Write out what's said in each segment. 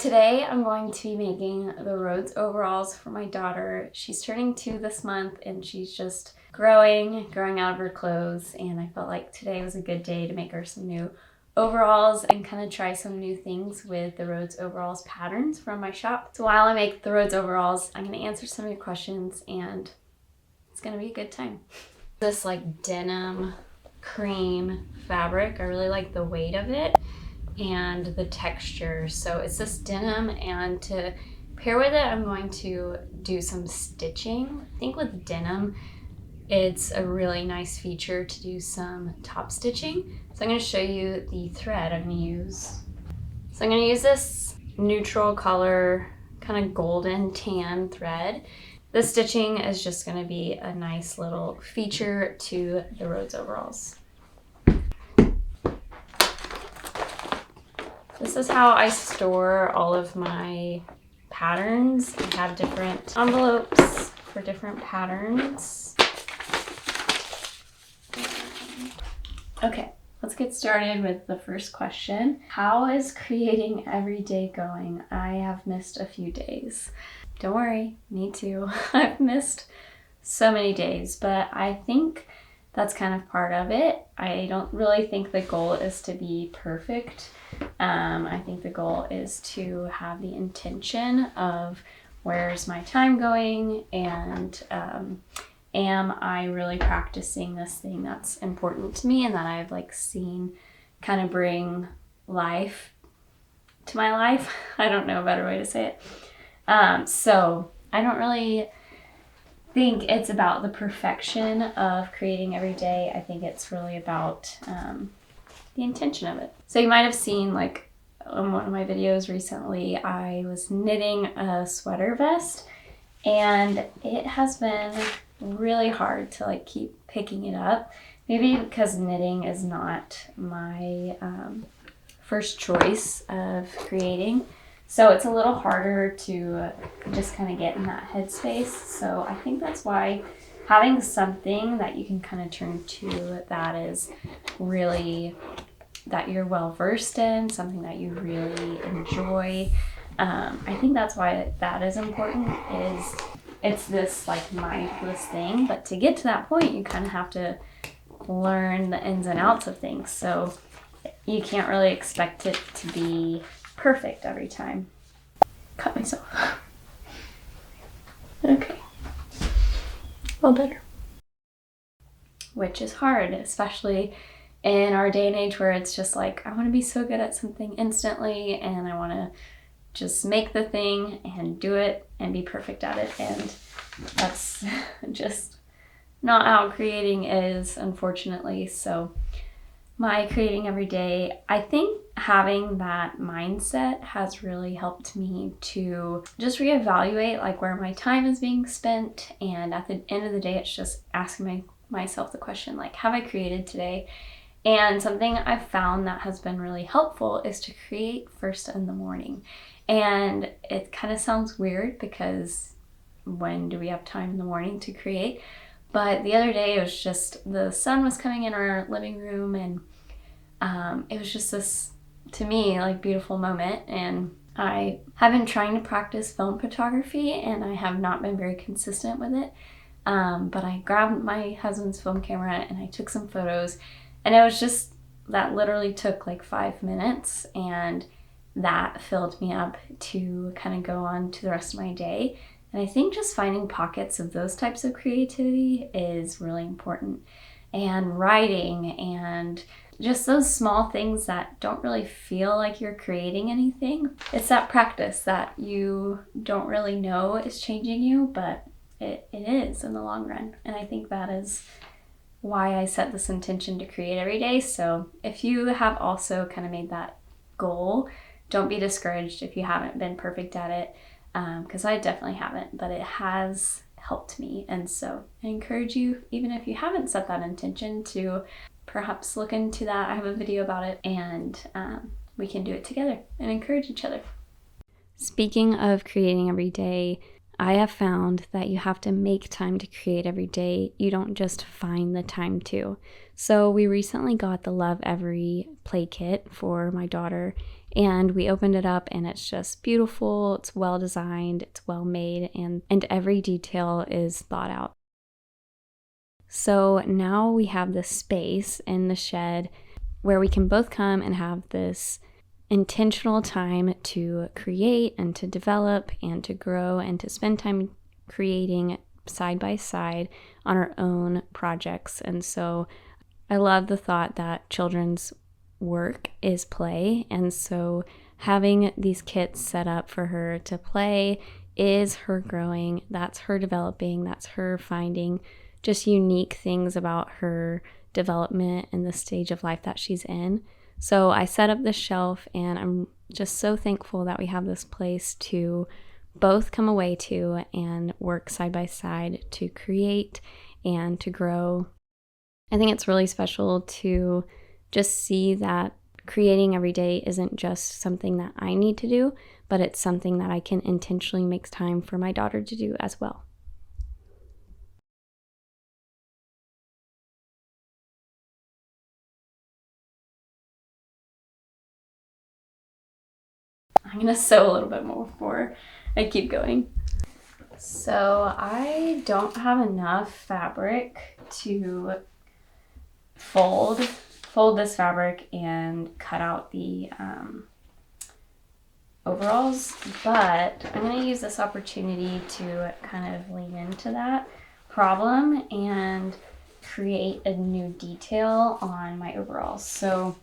Today I'm going to be making the Rhodes overalls for my daughter. She's turning 2 this month and she's just growing out of her clothes, and I felt like today was a good day to make her some new overalls and kind of try some new things with the Rhodes overalls patterns from my shop. So while I make the Rhodes overalls, I'm going to answer some of your questions and it's going to be a good time. This like denim cream fabric, I really like the weight of it and the texture. So it's this denim, and to pair with it I'm going to do some stitching. I think with denim it's a really nice feature to do some top stitching. So I'm going to show you the thread I'm going to use. So I'm going to use this neutral color, kind of golden tan thread. The stitching is just going to be a nice little feature to the Rhodes overalls. This is how I store all of my patterns. I have different envelopes for different patterns. Okay, let's get started with the first question. How is creating every day going? I have missed a few days. Don't worry, me too. I've missed so many days, but I think that's kind of part of it. I don't really think the goal is to be perfect. I think the goal is to have the intention of where's my time going, and am I really practicing this thing that's important to me and that I've like seen kind of bring life to my life. I don't know a better way to say it. So I don't really think it's about the perfection of creating every day. I think it's really about the intention of it. So you might have seen, like on one of my videos recently, I was knitting a sweater vest, and it has been really hard to like keep picking it up. Maybe because knitting is not my first choice of creating. So it's a little harder to just kind of get in that headspace. So I think that's why having something that you can kind of turn to that is really, that you're well versed in, something that you really enjoy. I think that's why that is important, is it's this like mindless thing, but to get to that point you kind of have to learn the ins and outs of things. So you can't really expect it to be perfect every time. Cut myself. Okay. Well, better. Which is hard, especially in our day and age where it's just like, I want to be so good at something instantly and I want to just make the thing and do it and be perfect at it. And that's just not how creating is, unfortunately. So my creating every day, I think having that mindset has really helped me to just reevaluate like where my time is being spent. And at the end of the day, it's just asking myself the question, like, have I created today? And something I've found that has been really helpful is to create first in the morning. And it kind of sounds weird because when do we have time in the morning to create? But the other day it was just, the sun was coming in our living room, and it was just this, to me, like beautiful moment. And I have been trying to practice film photography and I have not been very consistent with it. But I grabbed my husband's film camera and I took some photos, and it was just, that literally took like 5 minutes, and that filled me up to kind of go on to the rest of my day. And I think just finding pockets of those types of creativity is really important. And writing and just those small things that don't really feel like you're creating anything. It's that practice that you don't really know is changing you, but it is in the long run. And I think that is why I set this intention to create every day. So if you have also kind of made that goal, don't be discouraged if you haven't been perfect at it, because I definitely haven't, but it has helped me. And so I encourage you, even if you haven't set that intention, to perhaps look into that. I have a video about it, and we can do it together and encourage each other. Speaking of creating every day, I have found that you have to make time to create every day. You don't just find the time to. So we recently got the Lovevery Play Kit for my daughter, And we opened it up and it's just beautiful. It's well designed, it's well made, and every detail is thought out. So now we have this space in the shed where we can both come and have this intentional time to create and to develop and to grow and to spend time creating side by side on our own projects. And so I love the thought that children's work is play, and so having these kits set up for her to play is her growing, that's her developing, that's her finding just unique things about her development and the stage of life that she's in. So I set up this shelf, and I'm just so thankful that we have this place to both come away to and work side by side to create and to grow. I think it's really special to just see that creating every day isn't just something that I need to do, but it's something that I can intentionally make time for my daughter to do as well. I'm gonna sew a little bit more before I keep going. So I don't have enough fabric to fold this fabric and cut out the overalls, but I'm going to use this opportunity to kind of lean into that problem and create a new detail on my overalls. So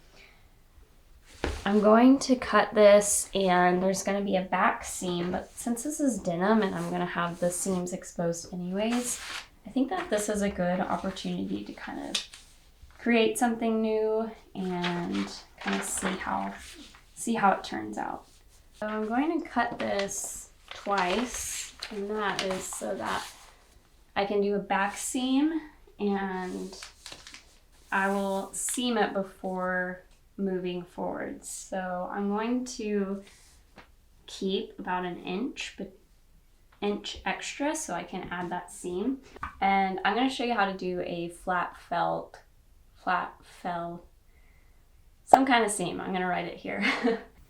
I'm going to cut this, and there's going to be a back seam, but since this is denim and I'm going to have the seams exposed anyways, I think that this is a good opportunity to kind of create something new and kind of see how it turns out. So I'm going to cut this twice, and that is so that I can do a back seam, and I will seam it before moving forward. So I'm going to keep about an inch extra so I can add that seam. And I'm going to show you how to do a flat fell, some kind of seam. I'm going to write it here.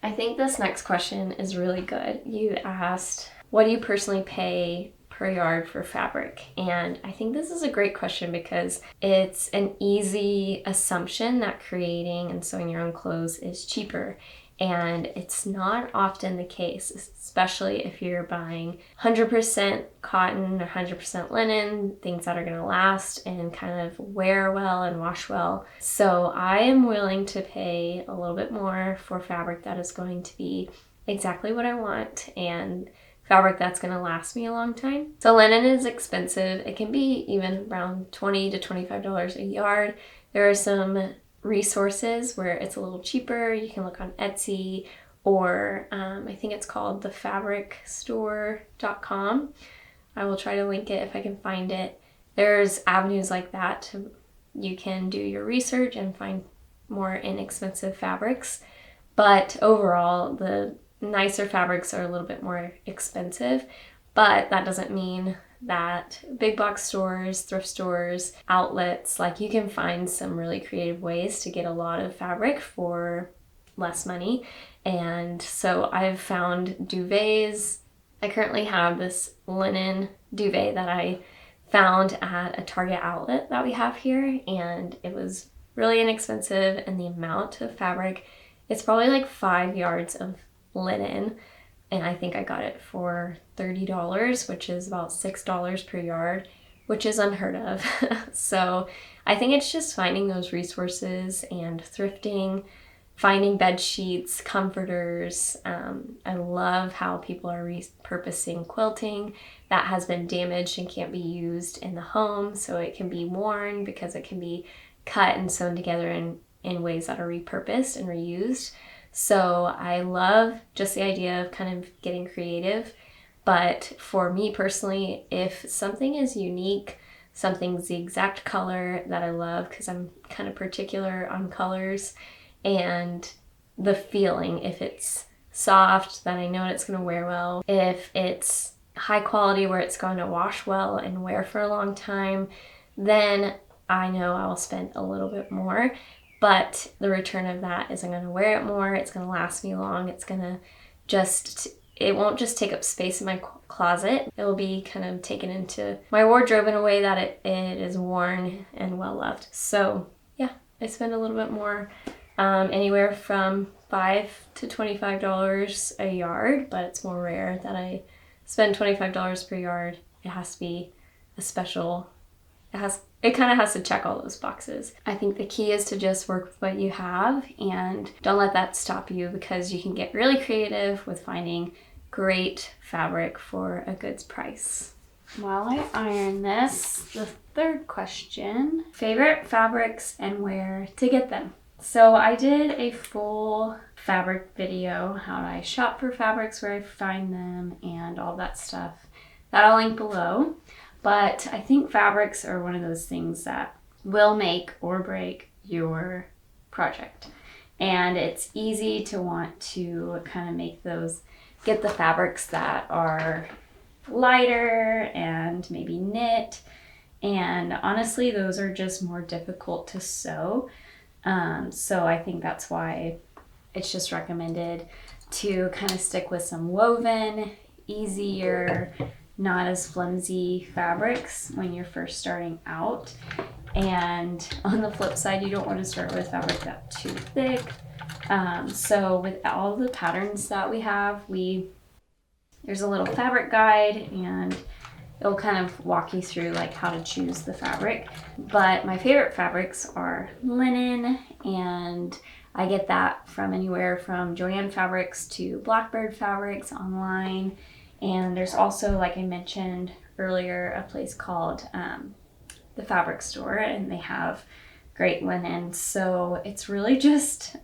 I think this next question is really good. You asked, what do you personally pay per yard for fabric? And I think this is a great question because it's an easy assumption that creating and sewing your own clothes is cheaper. And it's not often the case, especially if you're buying 100% cotton or 100% linen, things that are going to last and kind of wear well and wash well. So I am willing to pay a little bit more for fabric that is going to be exactly what I want and fabric that's going to last me a long time. So linen is expensive. It can be even around $20 to $25 a yard. There are some resources where it's a little cheaper. You can look on Etsy, or I think it's called thefabricstore.com. I will try to link it if I can find it. There's avenues like that. You can do your research and find more inexpensive fabrics, but overall the nicer fabrics are a little bit more expensive, but that doesn't mean that big box stores, thrift stores, outlets, like you can find some really creative ways to get a lot of fabric for less money. And so I've found duvets. I currently have this linen duvet that I found at a Target outlet that we have here, and it was really inexpensive, and the amount of fabric, it's probably like 5 yards of linen, and I think I got it for $30, which is about $6 per yard, which is unheard of. So I think it's just finding those resources and thrifting, finding bed sheets, comforters. I love how people are repurposing quilting that has been damaged and can't be used in the home, so it can be worn because it can be cut and sewn together in ways that are repurposed and reused. So I love just the idea of kind of getting creative. But for me personally, if something is unique, something's the exact color that I love, because I'm kind of particular on colors, and the feeling, if it's soft, then I know it's going to wear well. If it's high quality where it's going to wash well and wear for a long time, then I know I'll spend a little bit more. but the return of that is I'm going to wear it more, it's going to last me long, it's going to it won't just take up space in my closet, it will be kind of taken into my wardrobe in a way that it is worn and well loved. So yeah, I spend a little bit more, anywhere from $5 to $25 a yard, but it's more rare that I spend $25 per yard. It has to be a special, it kind of has to check all those boxes. I think the key is to just work with what you have and don't let that stop you, because you can get really creative with finding great fabric for a good price. While I iron this, the third question, favorite fabrics and where to get them. So I did a full fabric video, how I shop for fabrics, where I find them, and all that stuff. That I'll link below. But I think fabrics are one of those things that will make or break your project. And it's easy to want to kind of get the fabrics that are lighter and maybe knit. And honestly, those are just more difficult to sew. So I think that's why it's just recommended to kind of stick with some woven, easier, not as flimsy fabrics when you're first starting out. And on the flip side, you don't want to start with fabric that's too thick. So with all the patterns that we have, there's a little fabric guide, and it'll kind of walk you through like how to choose the fabric. But my favorite fabrics are linen, and I get that from anywhere from Joann Fabrics to Blackbird Fabrics online. And there's also, like I mentioned earlier, a place called the Fabric Store, and they have great linen. So it's really just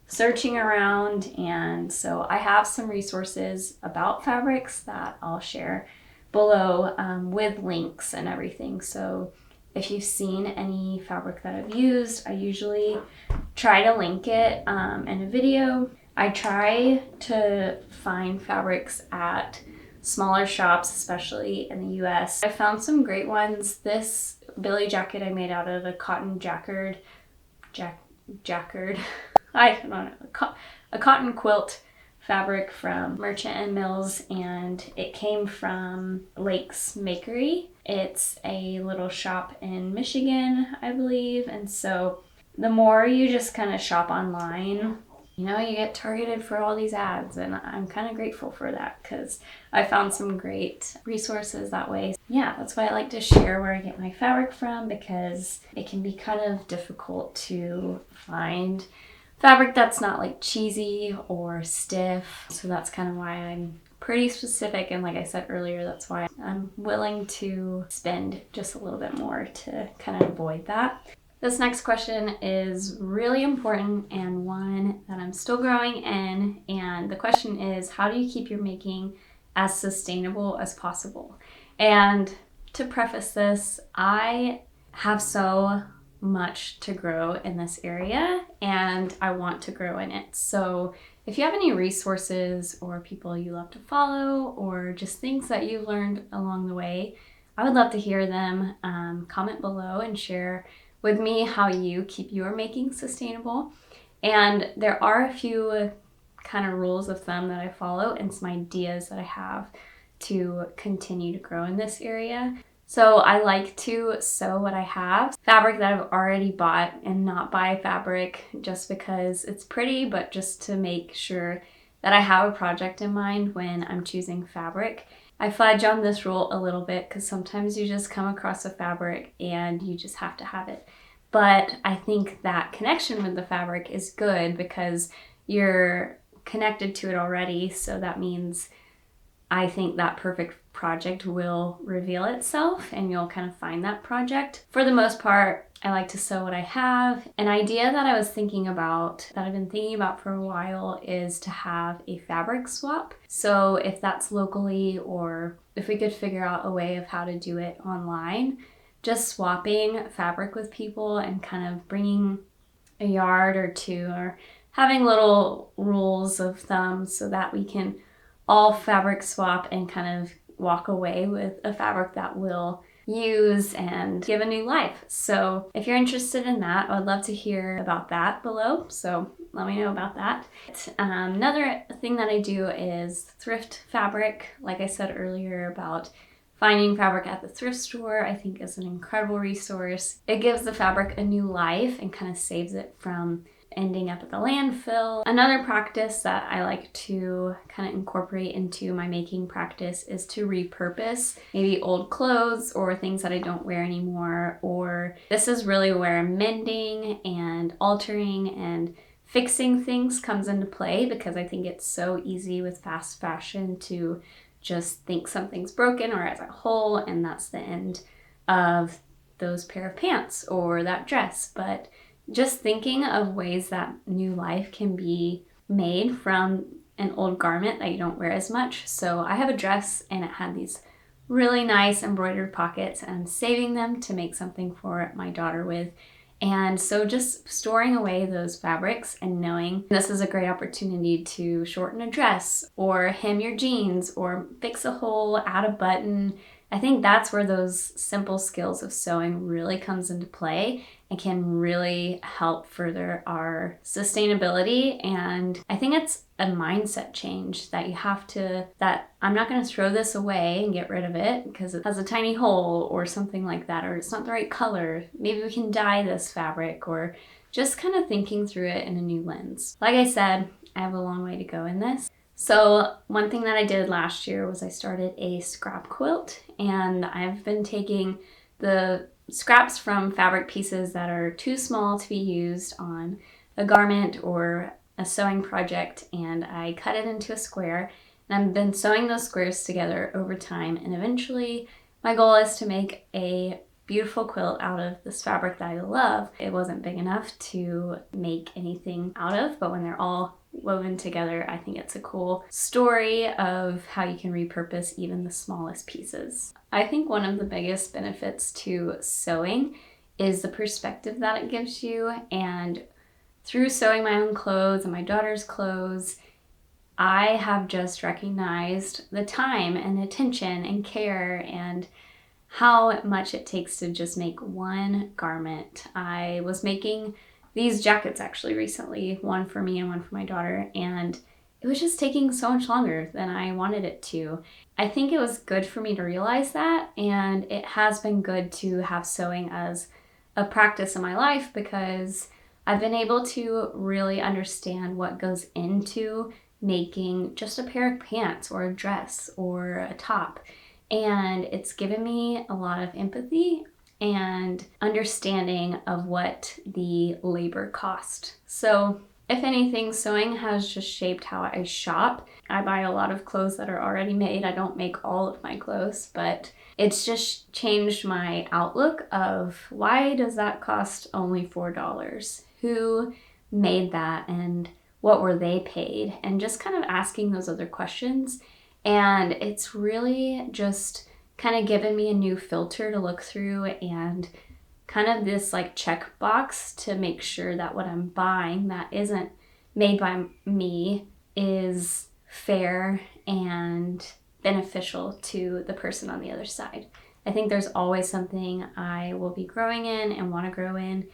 searching around. And so I have some resources about fabrics that I'll share below with links and everything. So if you've seen any fabric that I've used, I usually try to link it in a video. I try to find fabrics at smaller shops, especially in the US. I found some great ones. This Billy jacket I made out of a cotton jacquard, I don't know, a cotton quilt fabric from Merchant and Mills, and it came from Lake's Makery. It's a little shop in Michigan, I believe. And so the more you just kind of shop online, you get targeted for all these ads, and I'm kind of grateful for that because I found some great resources that way. Yeah, that's why I like to share where I get my fabric from, because it can be kind of difficult to find fabric that's not like cheesy or stiff. So that's kind of why I'm pretty specific, and like I said earlier, that's why I'm willing to spend just a little bit more to kind of avoid that. This next question is really important and one that I'm still growing in, and the question is, how do you keep your making as sustainable as possible? And to preface this, I have so much to grow in this area, and I want to grow in it. So if you have any resources or people you love to follow, or just things that you've learned along the way, I would love to hear them. Comment below and share with me how you keep your making sustainable. And there are a few kind of rules of thumb that I follow and some ideas that I have to continue to grow in this area. So I like to sew what I have, fabric that I've already bought, and not buy fabric just because it's pretty, but just to make sure that I have a project in mind when I'm choosing fabric. I fudge on this rule a little bit because sometimes you just come across a fabric and you just have to have it. But I think that connection with the fabric is good because you're connected to it already. So that means I think that perfect project will reveal itself and you'll kind of find that project. For the most part, I like to sew what I have. An idea that I was thinking about, that I've been thinking about for a while, is to have a fabric swap. So if that's locally, or if we could figure out a way of how to do it online, just swapping fabric with people and kind of bringing a yard or two, or having little rules of thumb so that we can all fabric swap and kind of walk away with a fabric that will use and give a new life. So if you're interested in that, I would love to hear about that below. So let me know about that. Another thing that I do is thrift fabric. Like I said earlier about finding fabric at the thrift store, I think is an incredible resource. It gives the fabric a new life and kind of saves it from ending up at the landfill. Another practice that I like to kind of incorporate into my making practice is to repurpose maybe old clothes or things that I don't wear anymore. Or this is really where mending and altering and fixing things comes into play, because I think it's so easy with fast fashion to just think something's broken or has a hole and that's the end of those pair of pants or that dress. But just thinking of ways that new life can be made from an old garment that you don't wear as much. So I have a dress and it had these really nice embroidered pockets, and I'm saving them to make something for my daughter with. And so just storing away those fabrics and knowing this is a great opportunity to shorten a dress or hem your jeans or fix a hole, add a button. I think that's where those simple skills of sewing really comes into play and can really help further our sustainability. And I think it's a mindset change that you have to, that I'm not going to throw this away and get rid of it because it has a tiny hole or something like that, or it's not the right color. Maybe we can dye this fabric, or just kind of thinking through it in a new lens. Like I said, I have a long way to go in this. So one thing that I did last year was I started a scrap quilt, and I've been taking the scraps from fabric pieces that are too small to be used on a garment or a sewing project, and I cut it into a square, and I've been sewing those squares together over time, and eventually my goal is to make a beautiful quilt out of this fabric that I love. It wasn't big enough to make anything out of, but when they're all woven together, I think it's a cool story of how you can repurpose even the smallest pieces. I think one of the biggest benefits to sewing is the perspective that it gives you, and through sewing my own clothes and my daughter's clothes, I have just recognized the time and attention and care and how much it takes to just make one garment. I was making these jackets actually recently, one for me and one for my daughter, and it was just taking so much longer than I wanted it to. I think it was good for me to realize that, and it has been good to have sewing as a practice in my life, because I've been able to really understand what goes into making just a pair of pants or a dress or a top. And it's given me a lot of empathy and understanding of what the labor cost. So if anything, sewing has just shaped how I shop. I buy a lot of clothes that are already made. I don't make all of my clothes, but it's just changed my outlook of why does that cost only $4? Who made that and what were they paid? And just kind of asking those other questions. And it's really just kind of given me a new filter to look through, and kind of this like checkbox to make sure that what I'm buying that isn't made by me is fair and beneficial to the person on the other side. I think there's always something I will be growing in and want to grow in,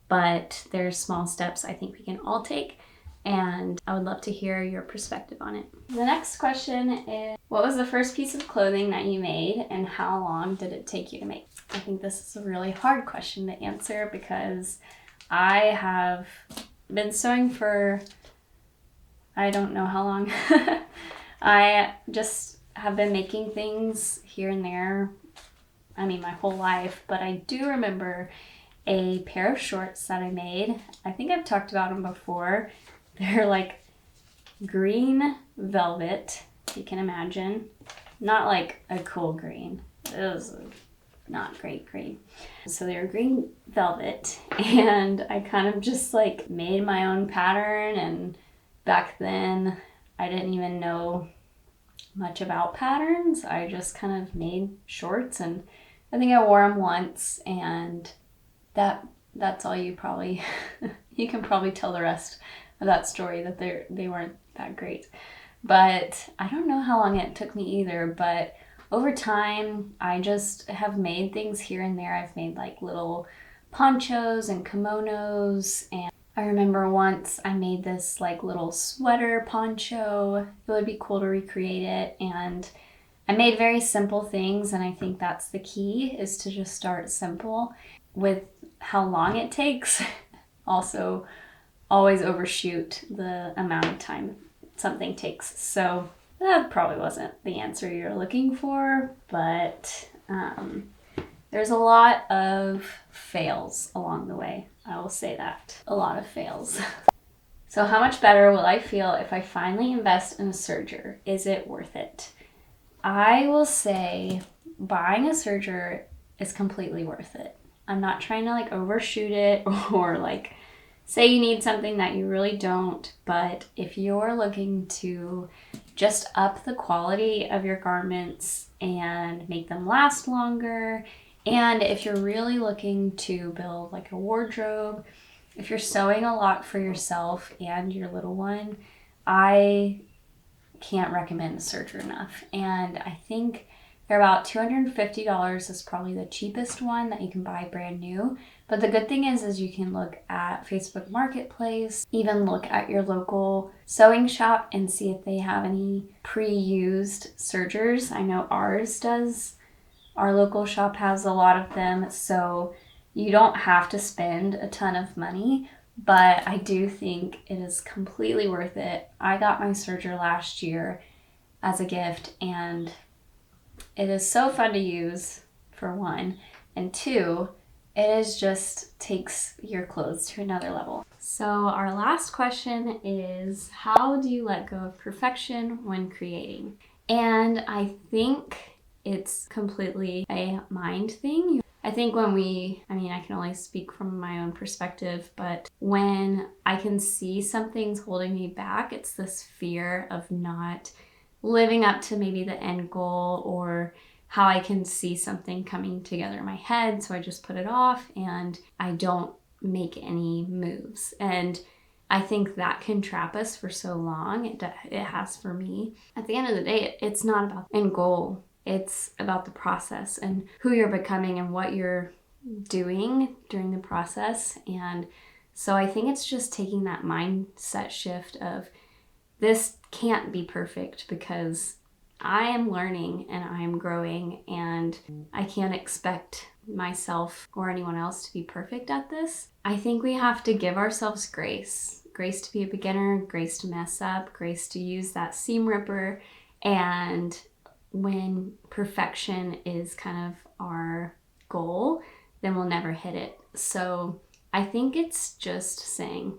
but there's small steps I think we can all take, and I would love to hear your perspective on it. The next question is, what was the first piece of clothing that you made and how long did it take you to make? I think this is a really hard question to answer because I have been sewing for I don't know how long. I just have been making things here and there, I mean my whole life, but I do remember a pair of shorts that I made. I think I've talked about them before. They're like green velvet, if you can imagine. Not like a cool green. It was not great green. So they were green velvet, and I kind of just like made my own pattern, and back then I didn't even know much about patterns. I just kind of made shorts, and I think I wore them once, and that's all you probably you can probably tell the rest of that story, that they weren't that great. But I don't know how long it took me either, but over time, I just have made things here and there. I've made like little ponchos and kimonos, and I remember once I made this like little sweater poncho. It would be cool to recreate it, and I made very simple things, and I think that's the key, is to just start simple. With how long it takes, also always overshoot the amount of time something takes. So that probably wasn't the answer you're looking for, but there's a lot of fails along the way. I will say that. A lot of fails. So how much better will I feel if I finally invest in a serger? Is it worth it? I will say buying a serger is completely worth it. I'm not trying to like overshoot it or like say you need something that you really don't, but if you're looking to just up the quality of your garments and make them last longer, and if you're really looking to build like a wardrobe, if you're sewing a lot for yourself and your little one, I can't recommend a serger enough. And I think they're about $250 is probably the cheapest one that you can buy brand new. But the good thing is you can look at Facebook Marketplace, even look at your local sewing shop and see if they have any pre-used sergers. I know ours does. Our local shop has a lot of them, so you don't have to spend a ton of money, but I do think it is completely worth it. I got my serger last year as a gift, and it is so fun to use, for one, and two, it is just takes your clothes to another level. So our last question is, how do you let go of perfection when creating? And I think it's completely a mind thing. I think when I can only speak from my own perspective, but when I can see something's holding me back, it's this fear of not living up to maybe the end goal, or how I can see something coming together in my head. So I just put it off and I don't make any moves. And I think that can trap us for so long. It has for me. At the end of the day, it's not about the end goal. It's about the process and who you're becoming and what you're doing during the process. And so I think it's just taking that mindset shift of, this can't be perfect because I am learning and I am growing, and I can't expect myself or anyone else to be perfect at this. I think we have to give ourselves grace. Grace to be a beginner, grace to mess up, grace to use that seam ripper. And when perfection is kind of our goal, then we'll never hit it. So I think it's just saying,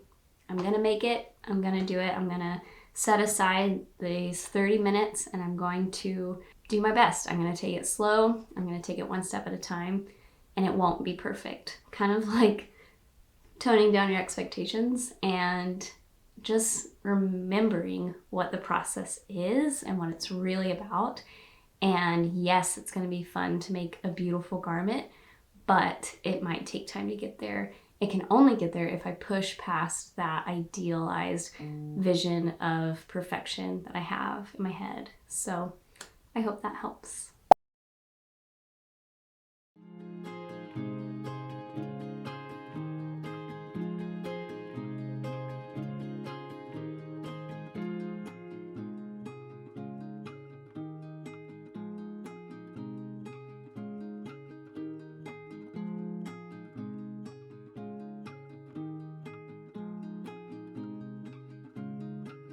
I'm gonna make it, I'm gonna do it, I'm gonna set aside these 30 minutes and I'm going to do my best. I'm going to take it slow. I'm going to take it one step at a time, and it won't be perfect. Kind of like toning down your expectations and just remembering what the process is and what it's really about. And yes, it's going to be fun to make a beautiful garment, but it might take time to get there. It can only get there if I push past that idealized vision of perfection that I have in my head. So I hope that helps.